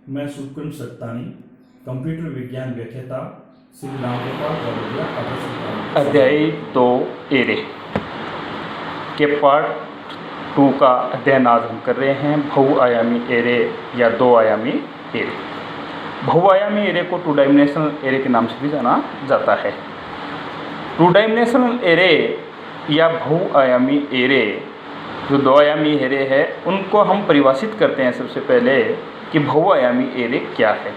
मैं शुक्रम सत्तानी कंप्यूटर विज्ञान व्याख्याता श्री रामगोपाल गौरविया आदर्श अध्याय 2 एरे के पार्ट 2 का अध्ययन आज हम कर रहे हैं। बहुआयामी एरे या दो आयामी एरे। बहुआयामी एरे को टू डायमेंशनल एरे के नाम से भी जाना जाता है। टू डायमेंशनल एरे या बहुआयामी एरे जो दो आयामी एरे है उनको हम परिभाषित करते हैं सबसे पहले कि बहुआयामी एरे क्या है।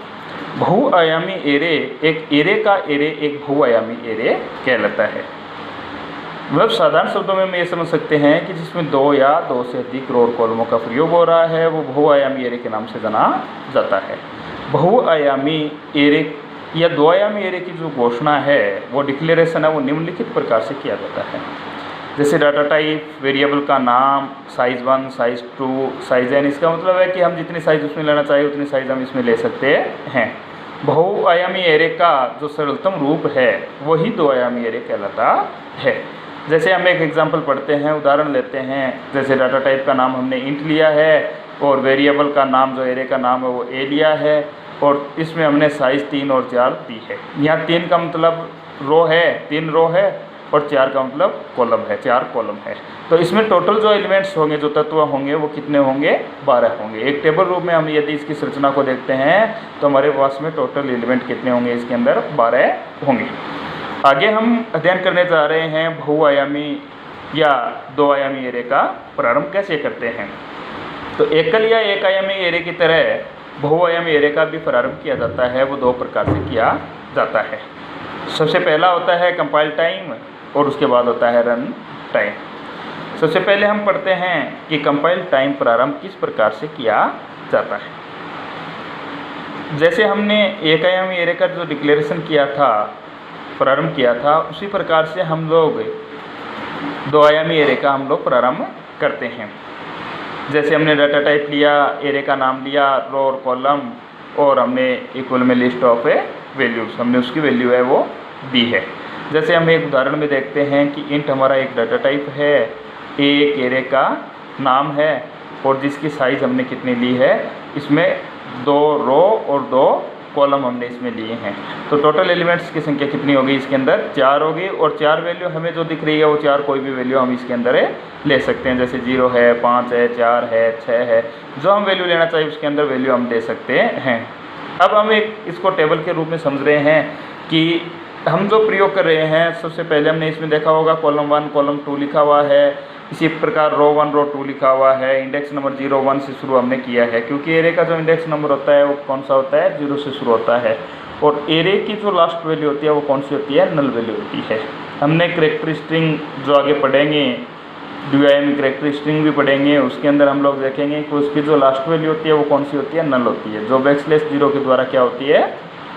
बहुआयामी एरे एक एरे का एरे एक बहुआयामी एरे कहलाता है। मतलब साधारण शब्दों में हम ये समझ सकते हैं कि जिसमें दो या दो से अधिक रो और कॉलमों का प्रयोग हो रहा है वो बहुआयामी एरे के नाम से जाना जाता है। बहुआयामी एरे या दो आयामी एरे की जो घोषणा है वो डिक्लेरेशन है वो निम्नलिखित प्रकार से किया जाता है। जैसे डाटा टाइप, वेरिएबल का नाम, साइज़ 1, साइज़ 2, साइज़ n। इसका मतलब है कि हम जितनी साइज़ उसमें लेना चाहिए उतनी साइज़ हम इसमें ले सकते हैं। बहुआयामी एरे का जो सरलतम रूप है वही दो आयामी एरे कहलाता है। जैसे हम एक एग्जांपल पढ़ते हैं, उदाहरण लेते हैं। जैसे डाटा टाइप का नाम हमने इंट लिया है और वेरिएबल का नाम जो एरे का नाम है वो a लिया है और इसमें हमने साइज़ 3 और 4 दी है। यहाँ 3 का मतलब रो है, 3 रो है और 4 का मतलब कॉलम है, 4 कॉलम है। तो इसमें टोटल जो एलिमेंट्स होंगे, जो तत्व होंगे वो कितने होंगे? 12 होंगे। एक टेबल रूप में हम यदि इसकी संरचना को देखते हैं तो हमारे पास में टोटल एलिमेंट कितने होंगे? इसके अंदर 12 होंगे। आगे हम अध्ययन करने जा रहे हैं बहुआयामी या दो आयामी एरे का प्रारंभ कैसे करते हैं। तो एकल या एक आयामी एरे की तरह बहुआयामी एरे का भी प्रारंभ किया जाता है। वो दो प्रकार से किया जाता है। सबसे पहला होता है कंपाइल टाइम और उसके बाद होता है रन टाइम। सबसे पहले हम पढ़ते हैं कि कंपाइल टाइम प्रारंभ किस प्रकार से किया जाता है। जैसे हमने एक आयामी एरे का जो डिक्लेरेशन किया था, प्रारंभ किया था, उसी प्रकार से हम लोग दो आयामी एरे का हम लोग प्रारंभ करते हैं। जैसे हमने डाटा टाइप लिया, एरे का नाम लिया, रो और कॉलम और हमने इक्वल में लिस्ट ऑफ वैल्यूज़, हमने उसकी वैल्यू है वो दी है। जैसे हम एक उदाहरण में देखते हैं कि इंट हमारा एक डाटा टाइप है, एक एरे का नाम है और जिसकी साइज़ हमने कितनी ली है, इसमें 2 रो और 2 कॉलम हमने इसमें लिए हैं। तो टोटल एलिमेंट्स की संख्या कितनी होगी? इसके अंदर 4 होगी और 4 वैल्यू हमें जो दिख रही है वो 4 कोई भी वैल्यू हम इसके अंदर ले सकते हैं। जैसे 0 है, 5 है, 4 है, 6 है, जो हम वैल्यू लेना चाहिए उसके अंदर वैल्यू हम दे सकते हैं। अब हम एक इसको टेबल के रूप में समझ रहे हैं कि हम जो प्रयोग कर रहे हैं, सबसे पहले हमने इसमें देखा होगा कॉलम 1 कॉलम 2 लिखा हुआ है। इसी प्रकार रो 1 रो 2 लिखा हुआ है। इंडेक्स नंबर 0 1 से शुरू हमने किया है क्योंकि एरे का जो इंडेक्स नंबर होता है वो कौन सा होता है? 0 से शुरू होता है। और एरे की जो लास्ट वैल्यू होती है वो कौन सी होती है? नल वैल्यू होती है। हमने कैरेक्टर स्ट्रिंग जो आगे पढ़ेंगे, द्विआयामी कैरेक्टर स्ट्रिंग भी पढ़ेंगे, उसके अंदर हम लोग देखेंगे कि उसकी जो लास्ट वैल्यू होती है वो कौन सी होती है? नल होती है, जो बैकस्लैश 0 के द्वारा क्या होती है?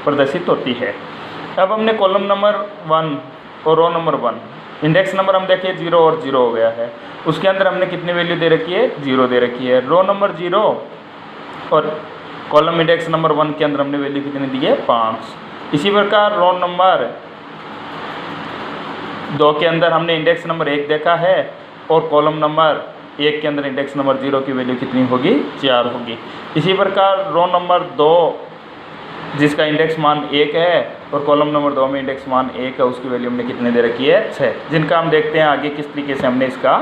प्रदर्शित होती है। अब हमने कॉलम नंबर 1 और रो नंबर 1, इंडेक्स नंबर हम देखिए 0 और 0 हो गया है। उसके अंदर हमने कितनी वैल्यू दे रखी है? 0 दे रखी है। रो नंबर 0 और कॉलम इंडेक्स नंबर 1 के अंदर हमने वैल्यू कितनी दी है? 5। इसी प्रकार रो नंबर 2 के अंदर हमने इंडेक्स नंबर 1 देखा है और कॉलम नंबर 1 के अंदर इंडेक्स नंबर 0 की वैल्यू कितनी होगी? 4 होगी। इसी प्रकार रो नंबर 2 जिसका इंडेक्स मान 1 है और कॉलम नंबर 2 में इंडेक्स मान 1 है, उसकी वैल्यू हमने कितने दे रखी है? 6। जिनका हम देखते हैं आगे किस तरीके से हमने इसका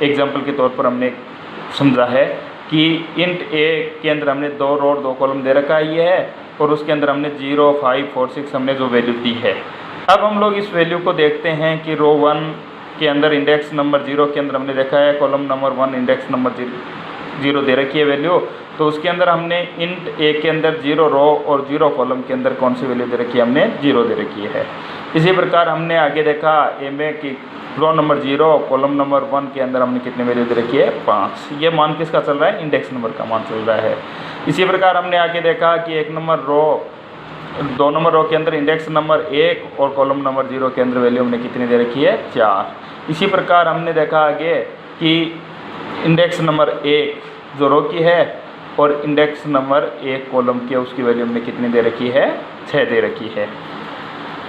एग्जाम्पल के तौर पर हमने समझा है कि इंट ए के अंदर हमने 2 रो और 2 कॉलम दे रखा ही है और उसके अंदर हमने 0 5 4 6 हमने जो वैल्यू दी है। अब हम लोग इस वैल्यू को देखते हैं कि रो 1 के अंदर इंडेक्स नंबर 0 के अंदर हमने देखा है कॉलम नंबर 1 इंडेक्स नंबर 0 दे रखी है वैल्यू। तो उसके अंदर हमने इंट ए के अंदर 0 रो और 0 कॉलम के अंदर कौन सी वैल्यू दे रखी है? हमने 0 दे रखी है। इसी प्रकार हमने आगे देखा ए में कि रो नंबर 0 कॉलम नंबर 1 के अंदर हमने कितनी वैल्यू दे रखी है? 5। ये मान किसका चल रहा है? इंडेक्स नंबर का मान चल रहा है। इसी प्रकार हमने आगे देखा कि 2 नंबर रो के अंदर इंडेक्स नंबर 1 और कॉलम नंबर 0 के अंदर वैल्यू हमने कितनी दे रखी है? 4। इसी प्रकार हमने देखा आगे कि इंडेक्स नंबर 1 जो रो की है और इंडेक्स नंबर 1 कॉलम की है, उसकी वैल्यू हमने कितनी दे रखी है? 6 दे रखी है।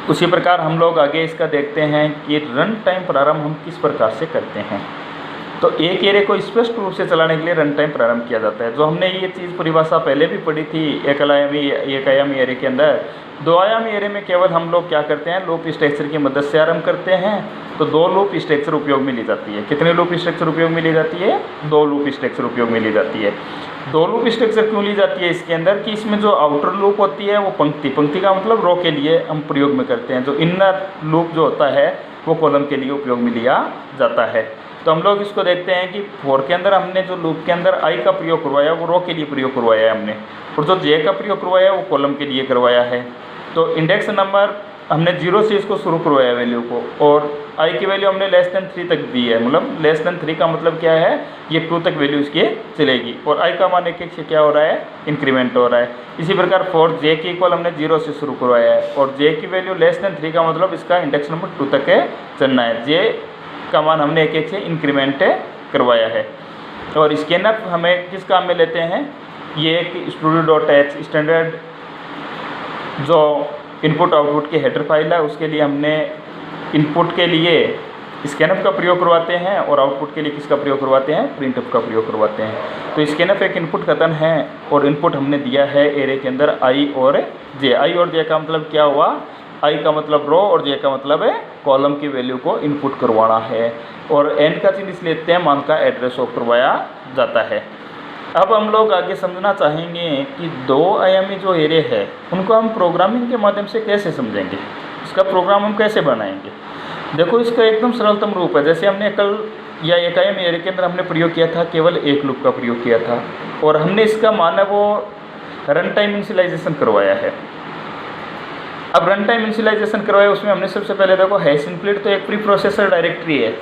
उसी प्रकार हम लोग आगे इसका देखते हैं कि रन टाइम प्रारंभ हम किस प्रकार से करते हैं। तो एक एरे को स्पष्ट रूप से चलाने के लिए रन टाइम प्रारंभ किया जाता है। जो हमने ये चीज़ परिभाषा पहले भी पढ़ी थी एक आयामी एरे के अंदर। दो आयामी एरे में केवल हम लोग क्या करते हैं, लूप स्ट्रक्चर की मदद से आरंभ करते हैं। तो दो लूप स्ट्रक्चर उपयोग में ली जाती है। कितने लूप स्ट्रक्चर उपयोग में ली जाती है? दो लूप स्ट्रक्चर उपयोग में ली जाती है। दो लूप स्ट्रक्चर क्यों ली जाती है इसके अंदर कि इसमें जो आउटर लूप होती है वो पंक्ति का मतलब रो के लिए हम प्रयोग में करते हैं। जो इनर लूप जो होता है वो कॉलम के लिए उपयोग में लिया जाता है। तो हम लोग इसको देखते हैं कि 4 के अंदर हमने जो लूप के अंदर आई का प्रयोग करवाया वो रो के लिए प्रयोग करवाया है हमने, और जो जे का प्रयोग करवाया वो कॉलम के लिए करवाया है। तो इंडेक्स नंबर हमने 0 से इसको शुरू करवाया वैल्यू को, और आई की वैल्यू हमने <3 तक दी है। मतलब <3 का मतलब क्या है, ये 2 तक वैल्यू इसकी चलेगी, और आई का मान 1 से क्या हो रहा है, इंक्रीमेंट हो रहा है। इसी प्रकार फॉर जे की इक्वल हमने 0 से शुरू करवाया है, और जे की वैल्यू <3 का मतलब इसका इंडेक्स नंबर 2 तक चलना है। जे का मान हमने 1 से इंक्रीमेंट करवाया है। और स्कैनअप हमें किस काम में लेते हैं, ये एक studio.h स्टैंडर्ड जो इनपुट आउटपुट की हेडर फाइल है उसके लिए हमने इनपुट के लिए स्कैनअप का प्रयोग करवाते हैं, और आउटपुट के लिए किसका प्रयोग करवाते हैं, प्रिंटअप का प्रयोग करवाते हैं। तो स्कैनअप एक इनपुट कथन है, और इनपुट हमने दिया है एरे के अंदर आई और जे। आई और जे का मतलब क्या हुआ, आई का मतलब रो और जे का मतलब है कॉलम की वैल्यू को इनपुट करवाना है, और एंड का चिन्ह इसलिए लेते हैं मान का एड्रेस ऑफ करवाया जाता है। अब हम लोग आगे समझना चाहेंगे कि दो आयामी जो एरे है उनको हम प्रोग्रामिंग के माध्यम से कैसे समझेंगे, इसका प्रोग्राम हम कैसे बनाएंगे। देखो इसका एकदम सरलतम रूप है। जैसे हमने कल या एक आयामी एरे के अंदर हमने प्रयोग किया था, केवल एक लूप का प्रयोग किया था, और हमने इसका मान है वो रन टाइम इनिशियलाइजेशन करवाया है। अब रन टाइम इनिशियलाइजेशन करवाया, उसमें हमने सबसे पहले देखो हैश इनक्लूड तो एक प्री प्रोसेसर डायरेक्टरी है,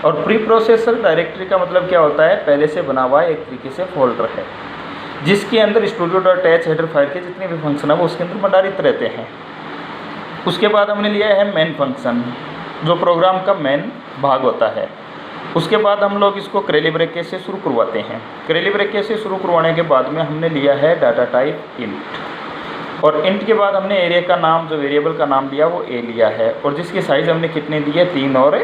और प्री प्रोसेसर डायरेक्टरी का मतलब क्या होता है, पहले से बना हुआ एक तरीके से फोल्डर है जिसके अंदर studio.h हेडर फाइल के जितने भी फंक्शन है वो उसके अंदर मंडारित रहते हैं। उसके बाद हमने लिया है मेन फंक्शन जो प्रोग्राम का मेन भाग होता है। उसके बाद हम लोग इसको करेली ब्रैकेट से शुरू करवाते हैं। करेली ब्रैकेट से शुरू करवाने के बाद में हमने लिया है डाटा टाइप इंट, और इंट के बाद हमने एरिया का नाम जो वेरिएबल का नाम लिया वो ए लिया है, और जिसकी साइज़ हमने कितनी दी है, 3 और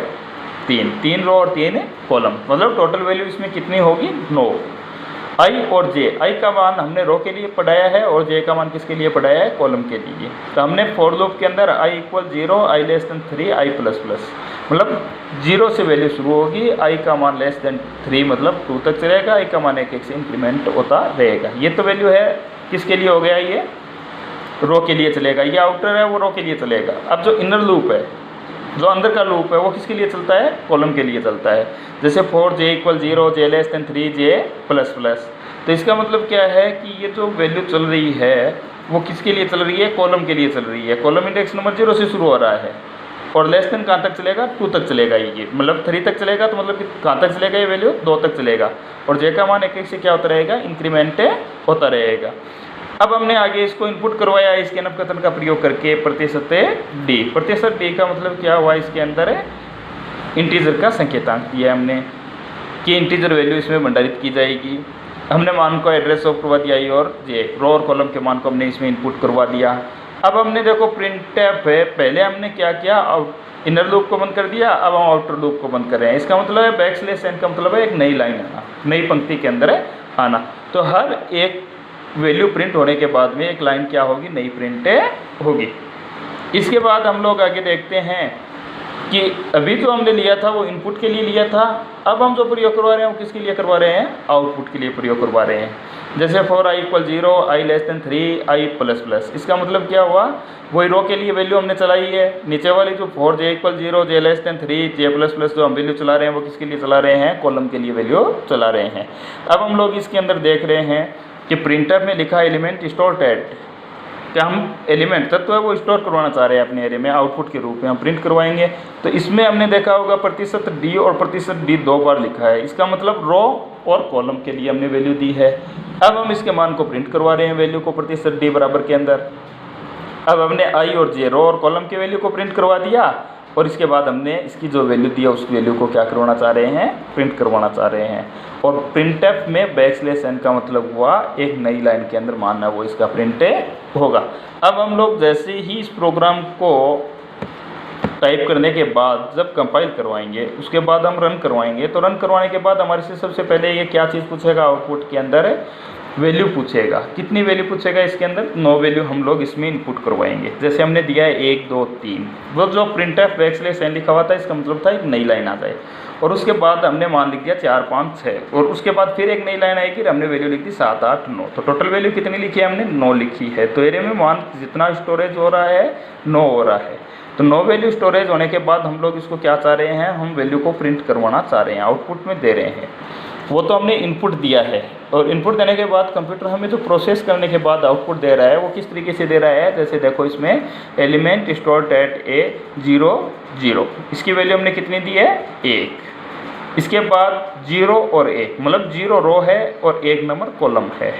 3 रो और 3 कॉलम, मतलब टोटल वैल्यू इसमें कितनी होगी, 9। आई और जे, आई का मान हमने रो के लिए पढ़ाया है, और जे का मान किसके लिए पढ़ाया है, कॉलम के लिए। तो हमने फॉर लूप के अंदर आई इक्वल 0, आई <3, आई ++, मतलब 0 से वैल्यू शुरू होगी, आई का मान <3 मतलब 2 तक चलेगा, आई का मान 1 से इंक्रीमेंट होता रहेगा। ये तो वैल्यू है किसके लिए हो गया, ये रो के लिए चलेगा। ये आउटर है वो रो के लिए चलेगा। अब जो इनर लूप है, जो अंदर का लूप है वो किसके लिए चलता है, कॉलम के लिए चलता है। जैसे फॉर जे इक्वल 0, जे <3, जे ++। तो इसका मतलब क्या है कि ये जो वैल्यू चल रही है वो किसके लिए चल रही है, कॉलम के लिए चल रही है। कॉलम इंडेक्स नंबर 0 से शुरू हो रहा है, और लेस देन कहाँ तक चलेगा, 2 तक चलेगा। ये मतलब 3 तक चलेगा, तो मतलब कि कहाँ तक चलेगा, ये वैल्यू 2 तक चलेगा, और जे का मान 1 से क्या होता रहेगा, इंक्रीमेंट होता रहेगा। अब हमने आगे इसको इनपुट करवाया है स्कैनअप कथन का प्रयोग करके %d। %d का मतलब क्या हुआ, इसके अंदर है इंटीजर का संकेतांक दिया हमने कि इंटीजर वैल्यू इसमें भंडारित की जाएगी। हमने मान को एड्रेस ऑफ करवा दिया, आई और जे रो और कॉलम के मान को हमने इसमें इनपुट करवा दिया। अब हमने देखो प्रिंटफ है, पहले हमने क्या किया, इनर लूप को बंद कर दिया, अब हम आउटर लूप को बंद कर रहे हैं। इसका मतलब है बैकस्लैश n का मतलब है एक नई लाइन आना, नई पंक्ति के अंदर आना। तो हर एक वैल्यू प्रिंट होने के बाद में एक लाइन क्या होगी, नई प्रिंट होगी। इसके बाद हम लोग आगे देखते हैं कि अभी जो हमने लिया था वो इनपुट के लिए लिया था, अब हम जो प्रयोग करवा रहे हैं वो किसके लिए करवा रहे हैं, आउटपुट के लिए प्रयोग करवा रहे हैं। जैसे फॉर आई इक्वल 0, आई <3, आई ++। इसका मतलब क्या हुआ, वही रो के लिए वैल्यू हमने चलाई है। नीचे वाली जो फॉर जे इक्वल 0, जे <3, जे ++ जो हम वैल्यू चला रहे हैं वो किसके लिए चला रहे हैं, कॉलम के लिए वैल्यू चला रहे हैं। अब हम लोग इसके अंदर देख रहे हैं कि प्रिंटर में लिखा एलिमेंट स्टोर एट, क्या हम एलिमेंट तत्व है वो स्टोर करवाना चाह रहे हैं अपने एरे में, आउटपुट के रूप में हम प्रिंट करवाएंगे। तो इसमें हमने देखा होगा %d और %d 2 बार लिखा है, इसका मतलब रो और कॉलम के लिए हमने वैल्यू दी है। अब हम इसके मान को प्रिंट करवा रहे हैं, वैल्यू को %d बराबर के अंदर। अब हमने आई और जे रो और कॉलम के वैल्यू को प्रिंट करवा दिया, और इसके बाद हमने इसकी जो वैल्यू दी है उस वैल्यू को क्या करवाना चाह रहे हैं, प्रिंट करवाना चाह रहे हैं। और प्रिंटफ में बैकस्लैश n का मतलब हुआ एक नई लाइन के अंदर मान है वो इसका प्रिंट होगा। अब हम लोग जैसे ही इस प्रोग्राम को टाइप करने के बाद जब कंपाइल करवाएंगे उसके बाद हम रन करवाएंगे, तो रन करवाने के बाद हमारे से सबसे पहले ये क्या चीज़ पूछेगा, आउटपुट के अंदर वैल्यू पूछेगा। कितनी वैल्यू पूछेगा इसके अंदर, 9 वैल्यू हम लोग इसमें इनपुट करवाएंगे। जैसे हमने दिया है 1 2 3, वो जो प्रिंटफ बैकस्लैश n लिखा हुआ था इसका मतलब था एक नई लाइन आ जाए, और उसके बाद हमने मान लिख दिया 4 5 6, और उसके बाद फिर एक नई लाइन आएगी, हमने वैल्यू लिख दी 7 8 9। तो टोटल वैल्यू कितनी लिखी है हमने, 9 लिखी है। तो एरे में मान जितना स्टोरेज हो रहा है 9 हो रहा है। तो 9 वैल्यू स्टोरेज होने के बाद हम लोग इसको क्या चाह रहे हैं, हम वैल्यू को प्रिंट करवाना चाह रहे हैं, आउटपुट में दे रहे हैं। वो तो हमने इनपुट दिया है, और इनपुट देने के बाद कंप्यूटर हमें जो प्रोसेस करने के बाद आउटपुट दे रहा है वो किस तरीके से दे रहा है। जैसे देखो इसमें एलिमेंट स्टोर्ड एट A0 0, इसकी वैल्यू हमने कितनी दी है 1। इसके बाद 0 और 1, मतलब 0 रो है और 1 नंबर कॉलम है,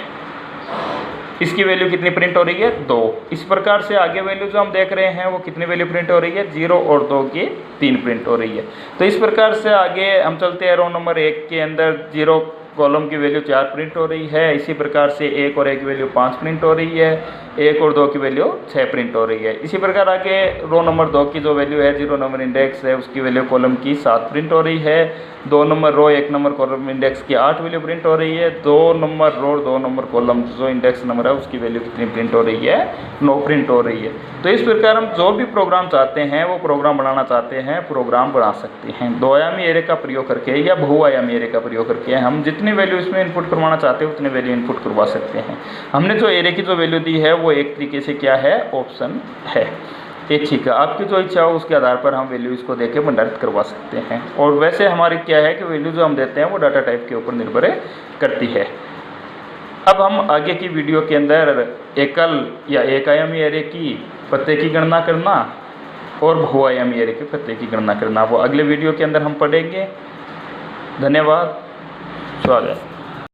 इसकी वैल्यू कितनी प्रिंट हो रही है 2। इस प्रकार से आगे वैल्यू जो हम देख रहे हैं वो कितनी वैल्यू प्रिंट हो रही है, 0 और 2 की 3 प्रिंट हो रही है। तो इस प्रकार से आगे हम चलते हैं, रो नंबर 1 के अंदर 0 कॉलम की वैल्यू 4 प्रिंट हो रही है। इसी प्रकार से 1 और 1 की वैल्यू 5 प्रिंट हो रही है, 1 और 2 की वैल्यू 6 प्रिंट हो रही है। इसी प्रकार आगे रो नंबर 2 की जो वैल्यू है 0 नंबर इंडेक्स है उसकी वैल्यू कॉलम की 7 प्रिंट हो रही है। 2 नंबर रो 1 नंबर कॉलम इंडेक्स की 8 वैल्यू प्रिंट हो रही है। 2 नंबर रो 2 नंबर कॉलम जो इंडेक्स नंबर है उसकी वैल्यू कितनी प्रिंट हो रही है, 9 प्रिंट हो रही है। तो इस प्रकार हम जो भी प्रोग्राम चाहते हैं वो प्रोग्राम बनाना चाहते हैं, प्रोग्राम बना सकते हैं। 2 आयामी एरे का प्रयोग करके या बहुआयामी एरे का प्रयोग करके हम जितनी वैल्यू इसमें इनपुट करवाना चाहते हैं उतनी वैल्यू इनपुट करवा सकते हैं। हमने जो एरे की जो वैल्यू दी है वो एक तरीके से क्या है, ऑप्शन है। एक ठीक है, आपकी जो इच्छा हो उसके आधार पर हम वैल्यू इसको देके भंडारित करवा सकते हैं। और वैसे हमारी क्या है कि वैल्यू जो हम देते हैं वो डाटा टाइप के ऊपर निर्भर करती है। अब हम आगे की वीडियो के अंदर एकल या एक आयामी एरे की पते की गणना करना और बहुआयामी एरे के पते की गणना करना वो अगले वीडियो के अंदर हम पढ़ेंगे। धन्यवाद, स्वागत।